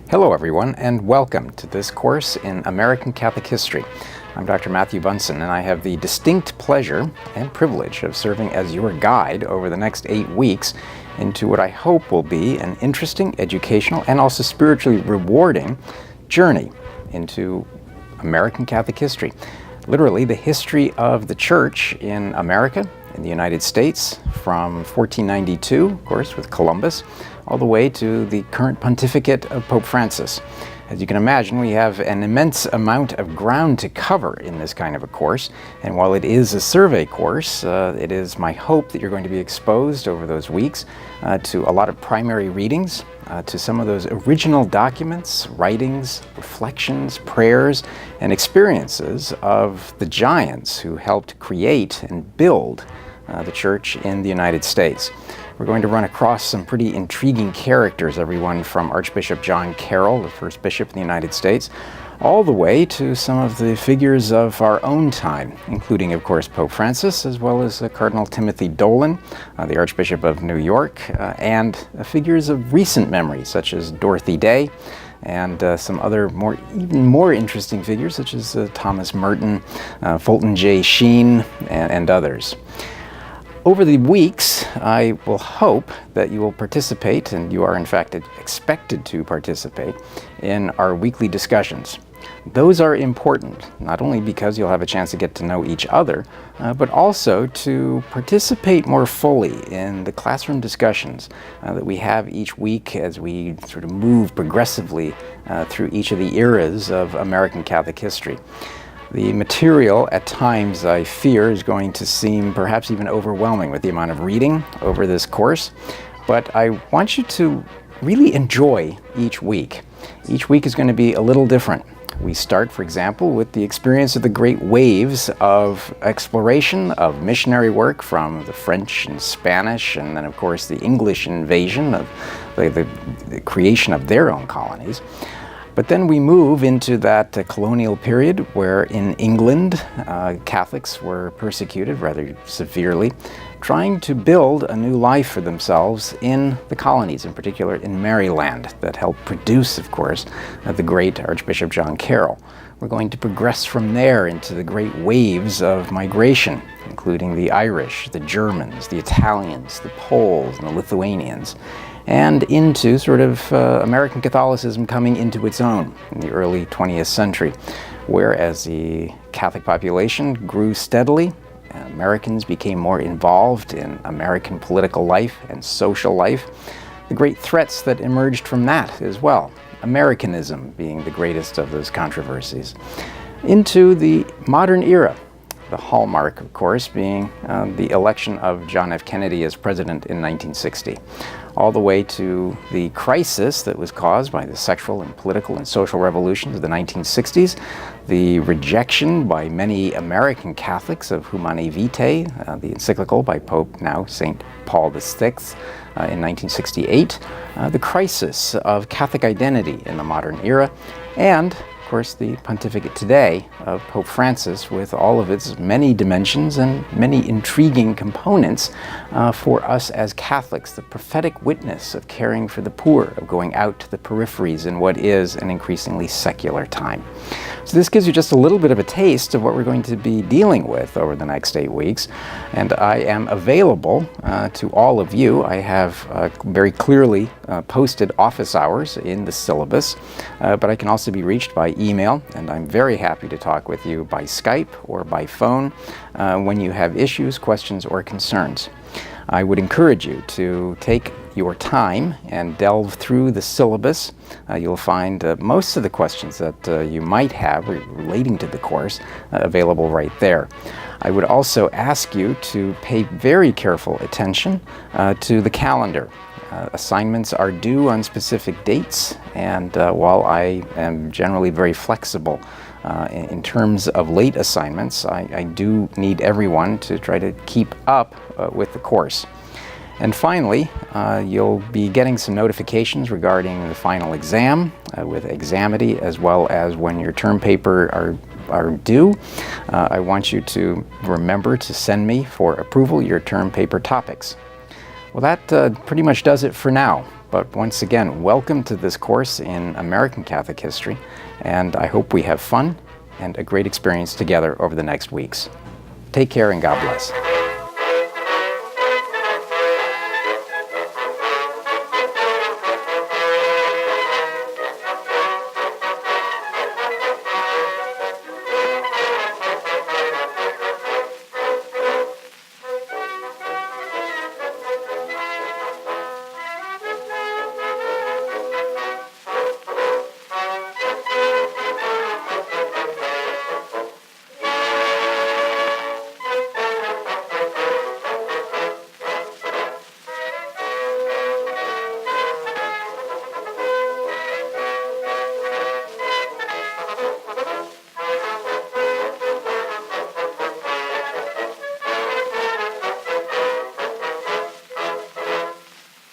Hello everyone, and welcome to this course in American Catholic History. I'm Dr. Matthew Bunson, and I have the distinct pleasure and privilege of serving as your guide over the next 8 weeks into what I hope will be an interesting, educational, and also spiritually rewarding journey into American Catholic history. Literally, the history of the Church in America, in the United States, from 1492, of course, with Columbus, all the way to the current pontificate of Pope Francis. As you can imagine, we have an immense amount of ground to cover in this kind of a course, and while it is a survey course, it is my hope that you're going to be exposed over those weeks to a lot of primary readings, to some of those original documents, writings, reflections, prayers, and experiences of the giants who helped create and build the Church in the United States. We're going to run across some pretty intriguing characters, everyone from Archbishop John Carroll, the first bishop in the United States, all the way to some of the figures of our own time, including, of course, Pope Francis, as well as Cardinal Timothy Dolan, the Archbishop of New York, and figures of recent memory, such as Dorothy Day, and some other even more interesting figures, such as Thomas Merton, Fulton J. Sheen, and others. Over the weeks, I will hope that you will participate, and you are in fact expected to participate, in our weekly discussions. Those are important, not only because you'll have a chance to get to know each other, but also to participate more fully in the classroom discussions that we have each week as we sort of move progressively through each of the eras of American Catholic history. The material at times, I fear, is going to seem perhaps even overwhelming with the amount of reading over this course, but I want you to really enjoy each week. Each week is going to be a little different. We start, for example, with the experience of the great waves of exploration, of missionary work from the French and Spanish, and then, of course, the English invasion of the creation of their own colonies. But then we move into that colonial period where in England, Catholics were persecuted rather severely, trying to build a new life for themselves in the colonies, in particular in Maryland, that helped produce, of course, the great Archbishop John Carroll. We're going to progress from there into the great waves of migration, including the Irish, the Germans, the Italians, the Poles, and the Lithuanians, and into sort of American Catholicism coming into its own in the early 20th century, where as the Catholic population grew steadily, Americans became more involved in American political life and social life. The great threats that emerged from that as well, Americanism being the greatest of those controversies, into the modern era. The hallmark, of course, being the election of John F. Kennedy as president in 1960, all the way to the crisis that was caused by the sexual and political and social revolutions of the 1960s, the rejection by many American Catholics of Humanae Vitae, the encyclical by Pope now St. Paul VI in 1968, the crisis of Catholic identity in the modern era, and of course, the pontificate today of Pope Francis, with all of its many dimensions and many intriguing components for us as Catholics, the prophetic witness of caring for the poor, of going out to the peripheries in what is an increasingly secular time. So this gives you just a little bit of a taste of what we're going to be dealing with over the next 8 weeks, and I am available to all of you. I have very clearly posted office hours in the syllabus, but I can also be reached by email, and I'm very happy to talk with you by Skype or by phone when you have issues, questions, or concerns. I would encourage you to take your time and delve through the syllabus. You'll find most of the questions that you might have relating to the course available right there. I would also ask you to pay very careful attention to the calendar. Assignments are due on specific dates, and while I am generally very flexible in terms of late assignments, I do need everyone to try to keep up with the course. And finally, you'll be getting some notifications regarding the final exam with Examity, as well as when your term paper are due. I want you to remember to send me for approval your term paper topics. Well, that pretty much does it for now. But once again, welcome to this course in American Catholic history, and I hope we have fun and a great experience together over the next weeks. Take care and God bless.